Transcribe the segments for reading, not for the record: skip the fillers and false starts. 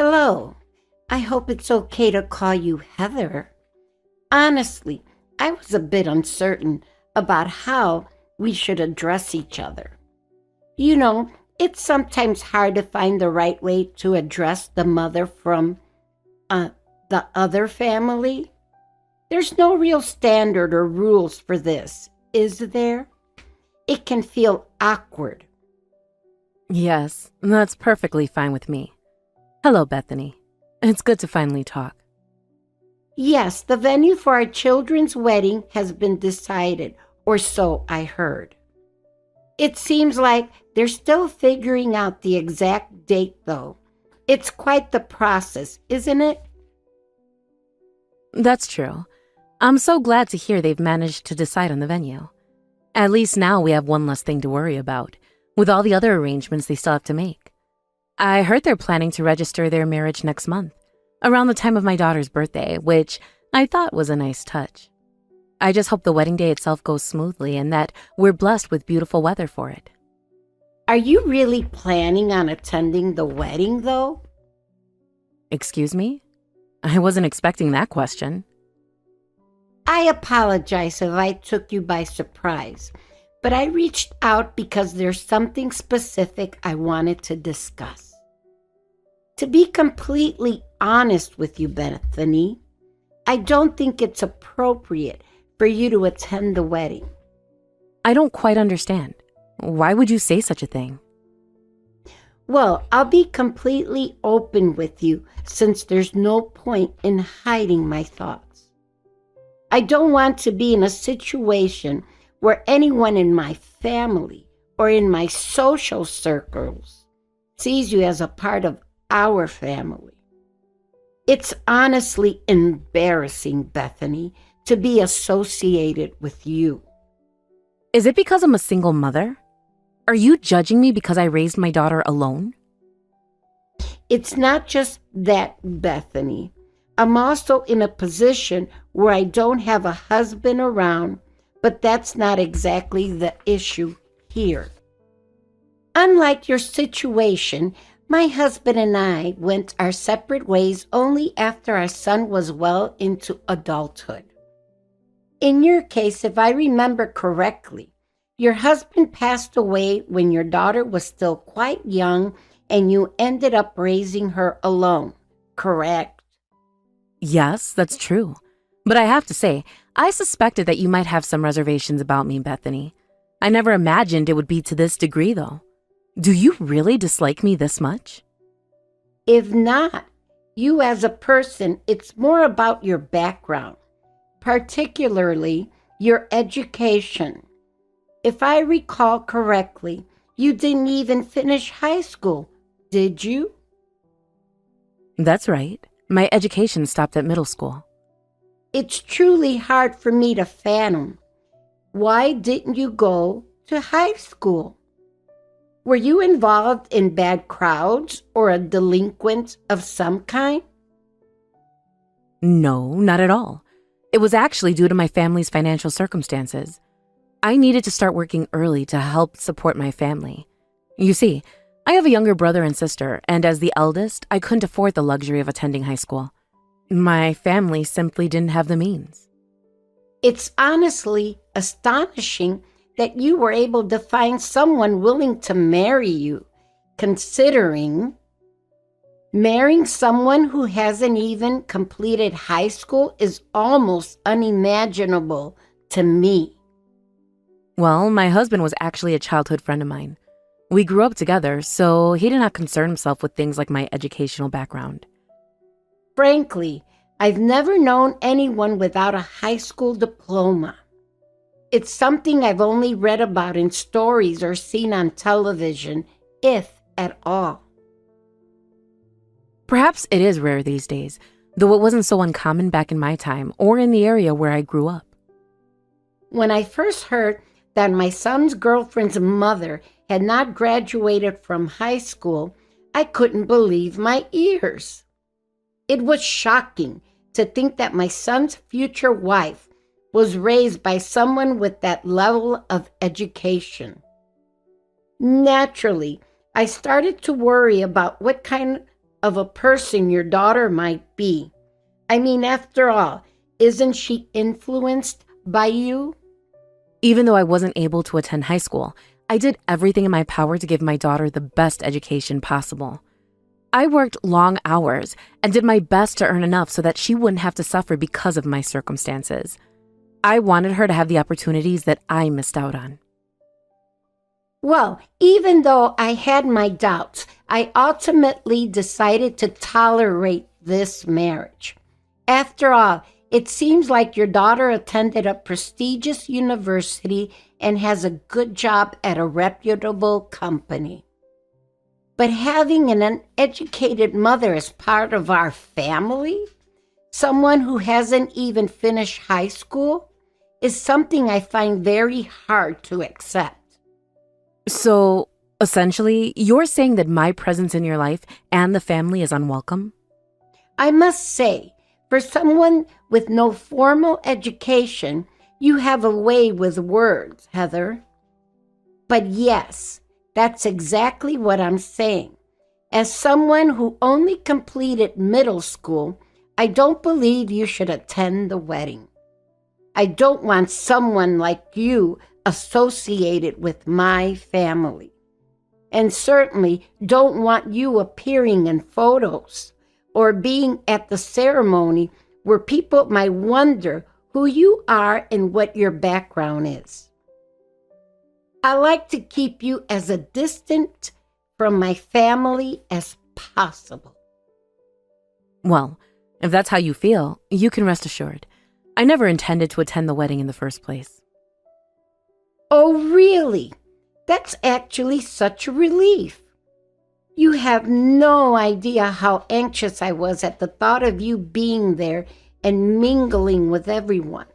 Hello. I hope it's okay to call you Heather. Honestly, I was a bit uncertain about how we should address each other. You know, it's sometimes hard to find the right way to address the mother from uh, the other family. There's no real standard or rules for this, is there? It can feel awkward. Yes, that's perfectly fine with me. Hello, Bethany. It's good to finally talk. Yes, the venue for our children's wedding has been decided, or so I heard. It seems like they're still figuring out the exact date, though. It's quite the process, isn't it? That's true. I'm so glad to hear they've managed to decide on the venue. At least now we have one less thing to worry about, with all the other arrangements they still have to make. I heard they're planning to register their marriage next month, around the time of my daughter's birthday, which I thought was a nice touch. I just hope the wedding day itself goes smoothly and that we're blessed with beautiful weather for it. Are you really planning on attending the wedding, though? Excuse me? I wasn't expecting that question. I apologize if I took you by surprise, but I reached out because there's something specific I wanted to discuss. To be completely honest with you, Bethany, I don't think it's appropriate for you to attend the wedding. I don't quite understand. Why would you say such a thing? Well, I'll be completely open with you since there's no point in hiding my thoughts. I don't want to be in a situation where anyone in my family or in my social circles sees you as a part of our family. It's honestly embarrassing, Bethany, to be associated with you. Is it because I'm a single mother? Are you judging me because I raised my daughter alone? It's not just that, Bethany. I'm also in a position where I don't have a husband around, but that's not exactly the issue here. Unlike your situation, my husband and I went our separate ways only after our son was well into adulthood. In your case, if I remember correctly, your husband passed away when your daughter was still quite young and you ended up raising her alone, correct? Yes, that's true. But I have to say, I suspected that you might have some reservations about me, Bethany. I never imagined it would be to this degree, though. Do you really dislike me this much? If not, you as a person, it's more about your background, particularly your education. If I recall correctly, you didn't even finish high school, did you? That's right. My education stopped at middle school. It's truly hard for me to fathom. Why didn't you go to high school? Were you involved in bad crowds or a delinquent of some kind? No, not at all. It was actually due to my family's financial circumstances. I needed to start working early to help support my family. You see, I have a younger brother and sister, and as the eldest, I couldn't afford the luxury of attending high school. My family simply didn't have the means. It's honestly astonishing that you were able to find someone willing to marry you, considering marrying someone who hasn't even completed high school is almost unimaginable to me. Well, my husband was actually a childhood friend of mine. We grew up together, so he did not concern himself with things like my educational background. Frankly, I've never known anyone without a high school diploma. It's something I've only read about in stories or seen on television, if at all. Perhaps it is rare these days, though it wasn't so uncommon back in my time or in the area where I grew up. When I first heard that my son's girlfriend's mother had not graduated from high school, I couldn't believe my ears. It was shocking to think that my son's future wife was raised by someone with that level of education. Naturally, I started to worry about what kind of a person your daughter might be. I mean, after all, isn't she influenced by you? Even though I wasn't able to attend high school, I did everything in my power to give my daughter the best education possible. I worked long hours and did my best to earn enough so that she wouldn't have to suffer because of my circumstances. I wanted her to have the opportunities that I missed out on. Well, even though I had my doubts, I ultimately decided to tolerate this marriage. After all, it seems like your daughter attended a prestigious university and has a good job at a reputable company. But having an uneducated mother as part of our family, someone who hasn't even finished high school, is something I find very hard to accept. So, essentially, you're saying that my presence in your life and the family is unwelcome? I must say, for someone with no formal education, you have a way with words, Heather. But yes, that's exactly what I'm saying. As someone who only completed middle school, I don't believe you should attend the wedding. I don't want someone like you associated with my family. And certainly don't want you appearing in photos or being at the ceremony where people might wonder who you are and what your background is. I like to keep you as a distant from my family as possible. Well, if that's how you feel, you can rest assured. I never intended to attend the wedding in the first place. Oh, really? That's actually such a relief. You have no idea how anxious I was at the thought of you being there and mingling with everyone.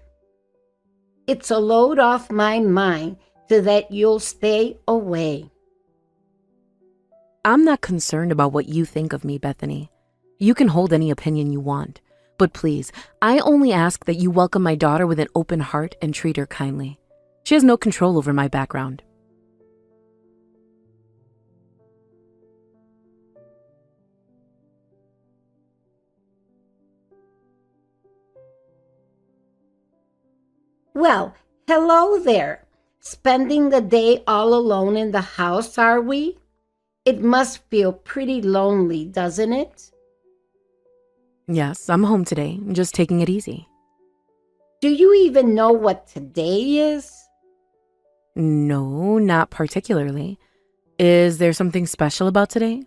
It's a load off my mind so that you'll stay away. I'm not concerned about what you think of me, Bethany. You can hold any opinion you want. But please, I only ask that you welcome my daughter with an open heart and treat her kindly. She has no control over my background. Well, hello there. Spending the day all alone in the house, are we? It must feel pretty lonely, doesn't it? Yes, I'm home today, just taking it easy. Do you even know what today is? No, not particularly. Is there something special about today?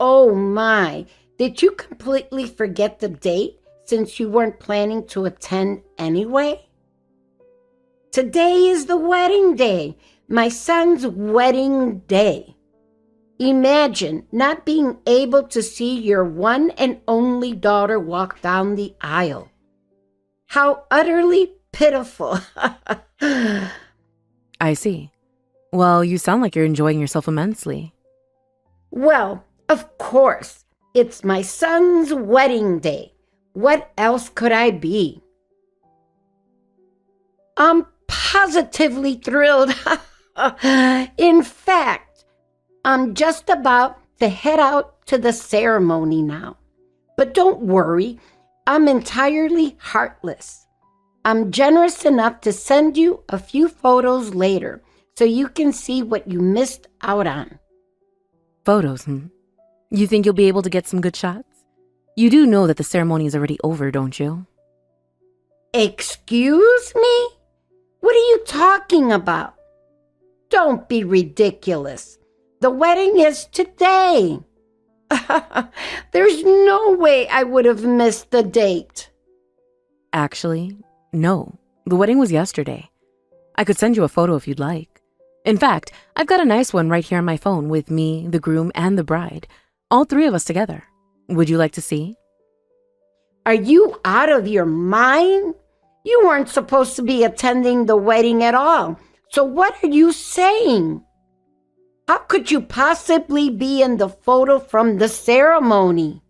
Oh my, did you completely forget the date since you weren't planning to attend anyway? Today is the wedding day, my son's wedding day. Imagine not being able to see your one and only daughter walk down the aisle. How utterly pitiful. I see. Well, you sound like you're enjoying yourself immensely. Well, of course, it's my son's wedding day. What else could I be? I'm positively thrilled. In fact, I'm just about to head out to the ceremony now. But don't worry, I'm entirely heartless. I'm generous enough to send you a few photos later so you can see what you missed out on. Photos, You think you'll be able to get some good shots? You do know that the ceremony is already over, don't you? Excuse me? What are you talking about? Don't be ridiculous. The wedding is today. There's no way I would have missed the date. Actually, no. The wedding was yesterday. I could send you a photo if you'd like. In fact, I've got a nice one right here on my phone with me, the groom, and the bride. All three of us together. Would you like to see? Are you out of your mind? You weren't supposed to be attending the wedding at all. So what are you saying? How could you possibly be in the photo from the ceremony?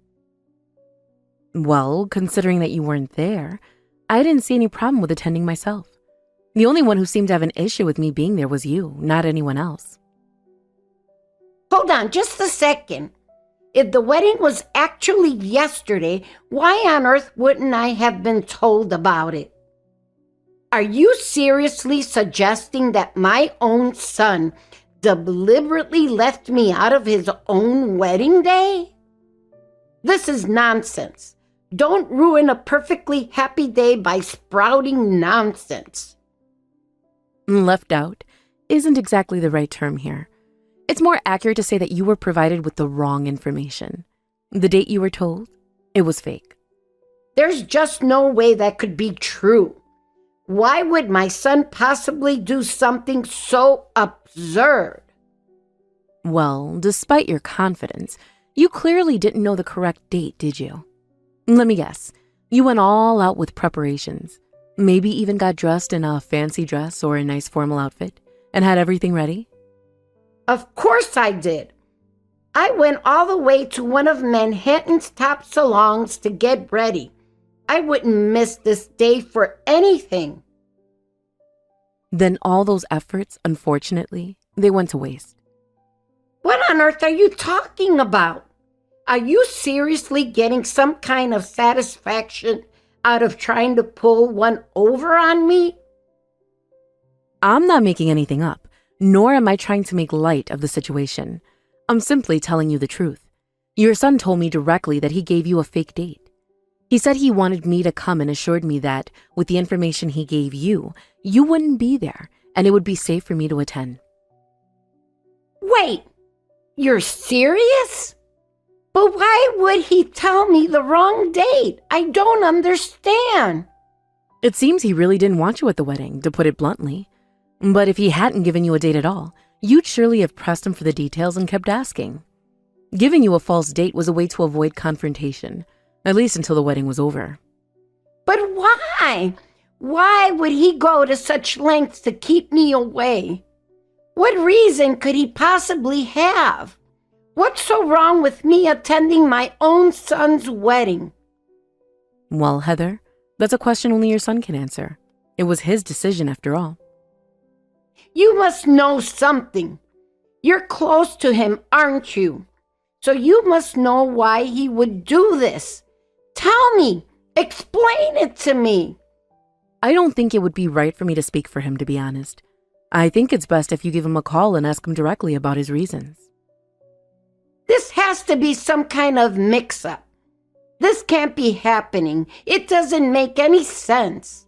Well, considering that you weren't there, I didn't see any problem with attending myself. The only one who seemed to have an issue with me being there was you, not anyone else. Hold on just a second. If the wedding was actually yesterday, why on earth wouldn't I have been told about it? Are you seriously suggesting that my own son deliberately left me out of his own wedding day? This is nonsense. Don't ruin a perfectly happy day by sprouting nonsense. Left out isn't exactly the right term here. It's more accurate to say that you were provided with the wrong information. The date you were told, it was fake. There's just no way that could be true. Why would my son possibly do something so absurd? Well, despite your confidence, you clearly didn't know the correct date, did you? Let me guess. You went all out with preparations. Maybe even got dressed in a fancy dress or a nice formal outfit and had everything ready? Of course I did. I went all the way to one of Manhattan's top salons to get ready. I wouldn't miss this day for anything. Then all those efforts, unfortunately, they went to waste. What on earth are you talking about? Are you seriously getting some kind of satisfaction out of trying to pull one over on me? I'm not making anything up, nor am I trying to make light of the situation. I'm simply telling you the truth. Your son told me directly that he gave you a fake date. He said he wanted me to come and assured me that, with the information he gave you, you wouldn't be there and it would be safe for me to attend. Wait, you're serious? But why would he tell me the wrong date? I don't understand. It seems he really didn't want you at the wedding, to put it bluntly. But if he hadn't given you a date at all, you'd surely have pressed him for the details and kept asking. Giving you a false date was a way to avoid confrontation, at least until the wedding was over. But why? Why would he go to such lengths to keep me away? What reason could he possibly have? What's so wrong with me attending my own son's wedding? Well, Heather, that's a question only your son can answer. It was his decision after all. You must know something. You're close to him, aren't you? So you must know why he would do this. Tell me. Explain it to me. I don't think it would be right for me to speak for him, to be honest. I think it's best if you give him a call and ask him directly about his reasons. This has to be some kind of mix-up. This can't be happening. It doesn't make any sense.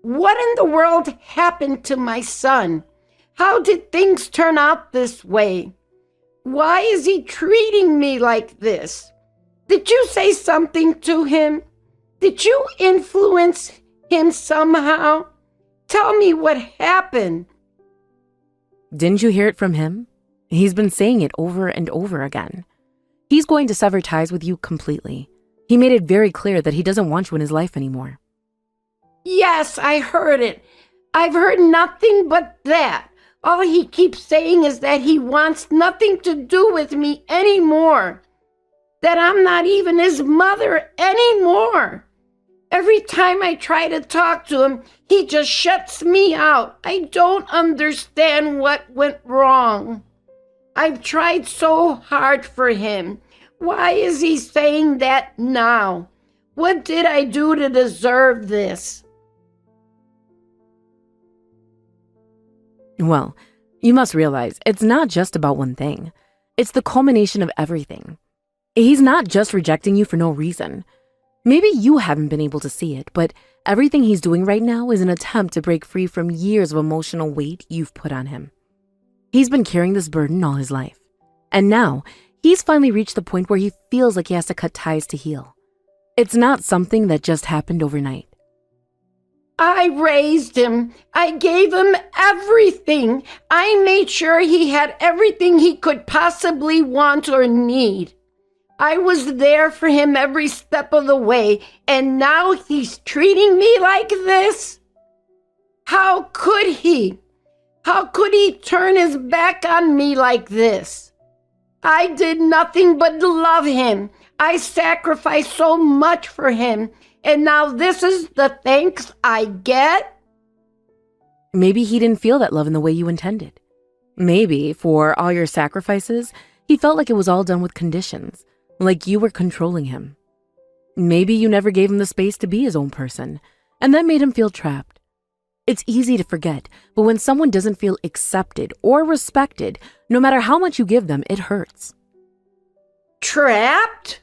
What in the world happened to my son? How did things turn out this way? Why is he treating me like this? Did you say something to him? Did you influence him somehow? Tell me what happened. Didn't you hear it from him? He's been saying it over and over again. He's going to sever ties with you completely. He made it very clear that he doesn't want you in his life anymore. Yes, I heard it. I've heard nothing but that. All he keeps saying is that he wants nothing to do with me anymore. That I'm not even his mother anymore. Every time I try to talk to him, he just shuts me out. I don't understand what went wrong. I've tried so hard for him. Why is he saying that now? What did I do to deserve this? Well, you must realize it's not just about one thing. It's the culmination of everything. He's not just rejecting you for no reason. Maybe you haven't been able to see it, but everything he's doing right now is an attempt to break free from years of emotional weight you've put on him. He's been carrying this burden all his life. And now, he's finally reached the point where he feels like he has to cut ties to heal. It's not something that just happened overnight. I raised him. I gave him everything. I made sure he had everything he could possibly want or need. I was there for him every step of the way, and now he's treating me like this? How could he? How could he turn his back on me like this? I did nothing but love him. I sacrificed so much for him, And now this is the thanks I get? Maybe he didn't feel that love in the way you intended. Maybe, for all your sacrifices, he felt like it was all done with conditions, like you were controlling him. Maybe you never gave him the space to be his own person, and that made him feel trapped. It's easy to forget, but when someone doesn't feel accepted or respected, no matter how much you give them, it hurts. Trapped?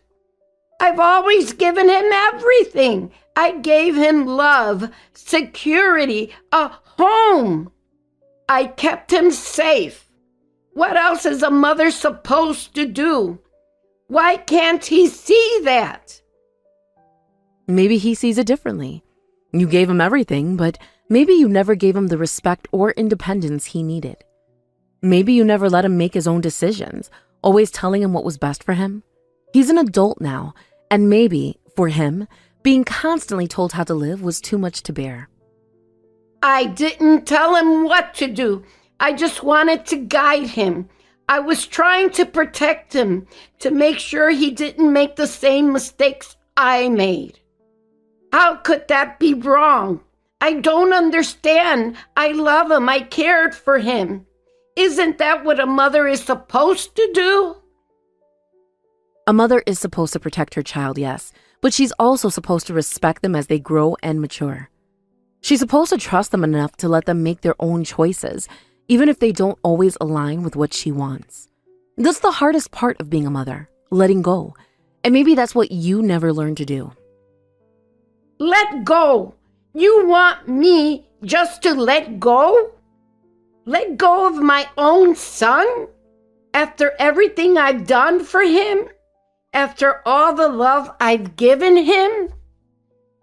I've always given him everything. I gave him love, security, a home. I kept him safe. What else is a mother supposed to do? Why can't he see that? Maybe he sees it differently. You gave him everything, but maybe you never gave him the respect or independence he needed. Maybe you never let him make his own decisions, always telling him what was best for him. He's an adult now, and maybe, for him, being constantly told how to live was too much to bear. I didn't tell him what to do. I just wanted to guide him. I was trying to protect him, to make sure he didn't make the same mistakes I made. How could that be wrong? I don't understand. I love him. I cared for him. Isn't that what a mother is supposed to do? A mother is supposed to protect her child, yes, but she's also supposed to respect them as they grow and mature. She's supposed to trust them enough to let them make their own choices, even if they don't always align with what she wants. That's the hardest part of being a mother, letting go. And maybe that's what you never learned to do. Let go. You want me just to let go? Let go of my own son? After everything I've done for him? After all the love I've given him?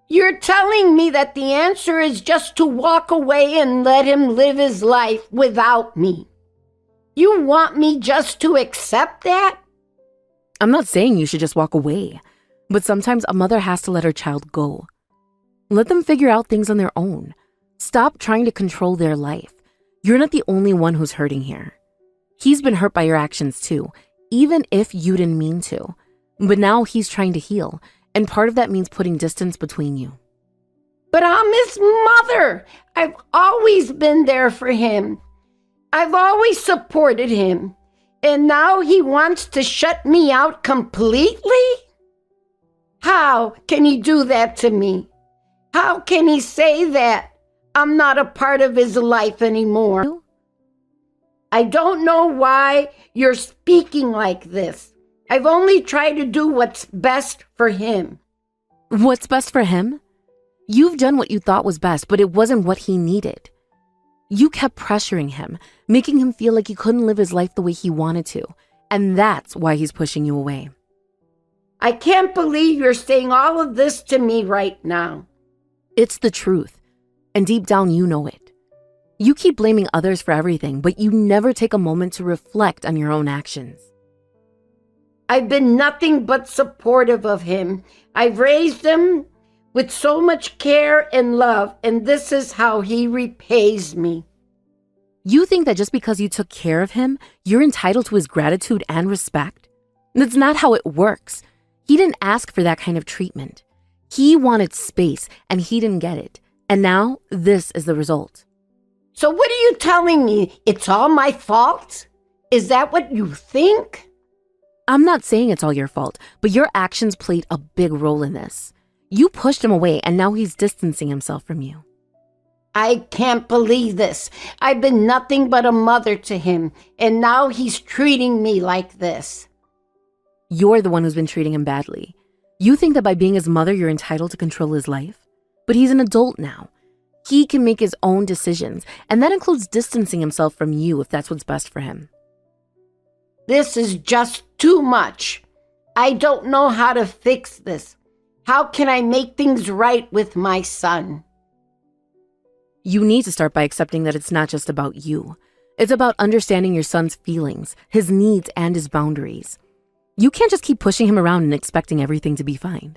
You're telling me that the answer is just to walk away and let him live his life without me. You want me just to accept that? I'm not saying you should just walk away, but sometimes a mother has to let her child go. Let them figure out things on their own. Stop trying to control their life. You're not the only one who's hurting here. He's been hurt by your actions too, even if you didn't mean to. But now he's trying to heal, and part of that means putting distance between you. But I'm his mother. I've always been there for him. I've always supported him. And now he wants to shut me out completely? How can he do that to me? How can he say that I'm not a part of his life anymore? I don't know why you're speaking like this. I've only tried to do what's best for him. What's best for him? You've done what you thought was best, but it wasn't what he needed. You kept pressuring him, making him feel like he couldn't live his life the way he wanted to, and that's why he's pushing you away. I can't believe you're saying all of this to me right now. It's the truth, and deep down you know it. You keep blaming others for everything, but you never take a moment to reflect on your own actions. I've been nothing but supportive of him. I've raised him with so much care and love, and this is how he repays me. You think that just because you took care of him, you're entitled to his gratitude and respect? That's not how it works. He didn't ask for that kind of treatment. He wanted space, and he didn't get it. And now, this is the result. So what are you telling me? It's all my fault? Is that what you think? I'm not saying it's all your fault, but your actions played a big role in this. You pushed him away, and now he's distancing himself from you. I can't believe this. I've been nothing but a mother to him, and now he's treating me like this. You're the one who's been treating him badly. You think that by being his mother, you're entitled to control his life? But he's an adult now. He can make his own decisions, and that includes distancing himself from you if that's what's best for him. This is just too much. I don't know how to fix this. How can I make things right with my son? You need to start by accepting that it's not just about you. It's about understanding your son's feelings, his needs, and his boundaries. You can't just keep pushing him around and expecting everything to be fine.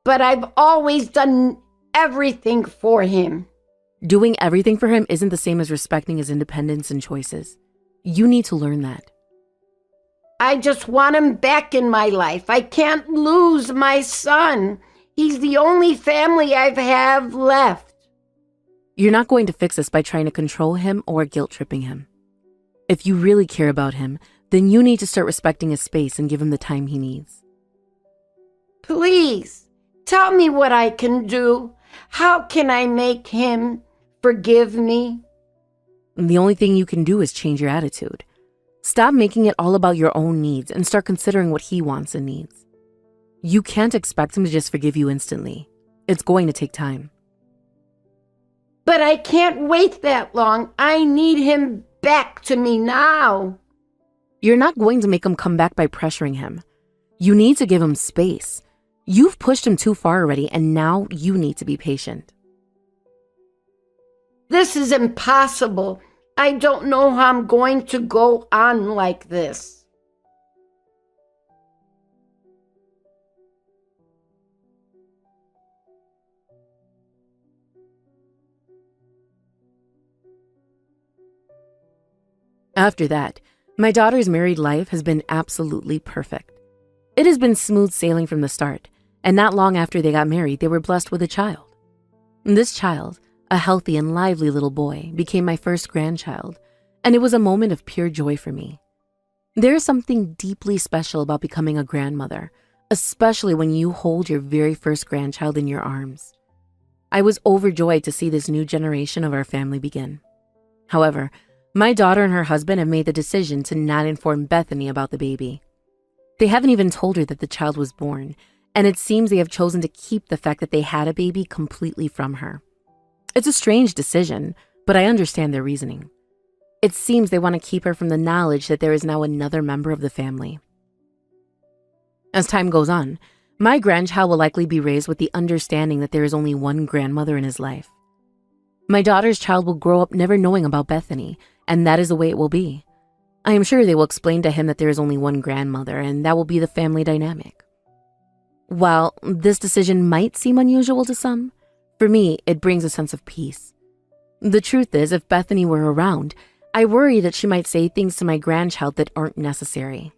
But I've always done everything for him. Doing everything for him isn't the same as respecting his independence and choices. You need to learn that. I just want him back in my life. I can't lose my son. He's the only family I have left. You're not going to fix this by trying to control him or guilt-tripping him. If you really care about him, then you need to start respecting his space and give him the time he needs. Please, tell me what I can do. How can I make him forgive me? The only thing you can do is change your attitude. Stop making it all about your own needs and start considering what he wants and needs. You can't expect him to just forgive you instantly. It's going to take time. But I can't wait that long. I need him back to me now. You're not going to make him come back by pressuring him. You need to give him space. You've pushed him too far already, and now you need to be patient. This is impossible. I don't know how I'm going to go on like this. After that, my daughter's married life has been absolutely perfect. It has been smooth sailing from the start, and not long after they got married, they were blessed with a child. This child, a healthy and lively little boy, became my first grandchild, and it was a moment of pure joy for me. There is something deeply special about becoming a grandmother, especially when you hold your very first grandchild in your arms. I was overjoyed to see this new generation of our family begin. However, my daughter and her husband have made the decision to not inform Bethany about the baby. They haven't even told her that the child was born, and it seems they have chosen to keep the fact that they had a baby completely from her. It's a strange decision, but I understand their reasoning. It seems they want to keep her from the knowledge that there is now another member of the family. As time goes on, my grandchild will likely be raised with the understanding that there is only one grandmother in his life. My daughter's child will grow up never knowing about Bethany, and that is the way it will be. I am sure they will explain to him that there is only one grandmother, and that will be the family dynamic. While this decision might seem unusual to some, for me, it brings a sense of peace. The truth is, if Bethany were around, I worry that she might say things to my grandchild that aren't necessary.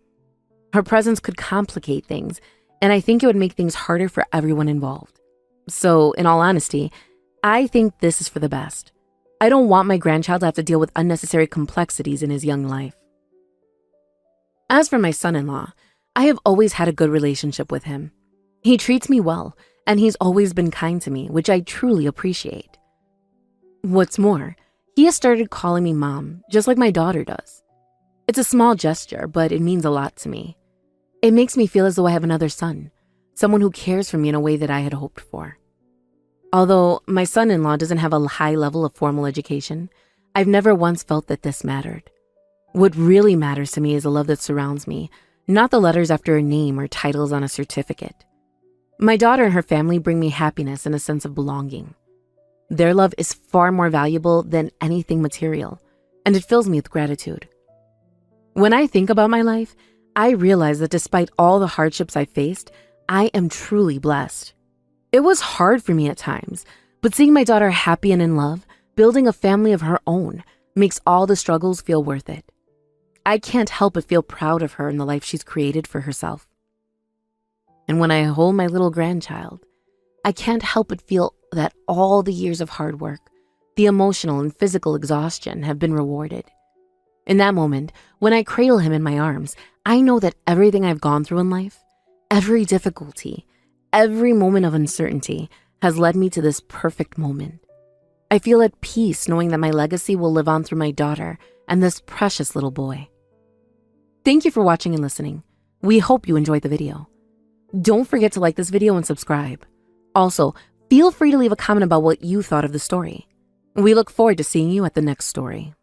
Her presence could complicate things, and I think it would make things harder for everyone involved. So, in all honesty, I think this is for the best. I don't want my grandchild to have to deal with unnecessary complexities in his young life. As for my son-in-law, I have always had a good relationship with him. He treats me well, and he's always been kind to me, which I truly appreciate. What's more, he has started calling me mom, just like my daughter does. It's a small gesture, but it means a lot to me. It makes me feel as though I have another son, someone who cares for me in a way that I had hoped for. Although my son-in-law doesn't have a high level of formal education, I've never once felt that this mattered. What really matters to me is the love that surrounds me, not the letters after a name or titles on a certificate. My daughter and her family bring me happiness and a sense of belonging. Their love is far more valuable than anything material, and it fills me with gratitude. When I think about my life, I realize that despite all the hardships I faced, I am truly blessed. It was hard for me at times, but seeing my daughter happy and in love, building a family of her own, makes all the struggles feel worth it. I can't help but feel proud of her and the life she's created for herself. And when I hold my little grandchild, I can't help but feel that all the years of hard work, the emotional and physical exhaustion have been rewarded. In that moment, when I cradle him in my arms, I know that everything I've gone through in life, every difficulty, every moment of uncertainty has led me to this perfect moment. I feel at peace knowing that my legacy will live on through my daughter and this precious little boy. Thank you for watching and listening. We hope you enjoyed the video. Don't forget to like this video and subscribe. Also, feel free to leave a comment about what you thought of the story. We look forward to seeing you at the next story.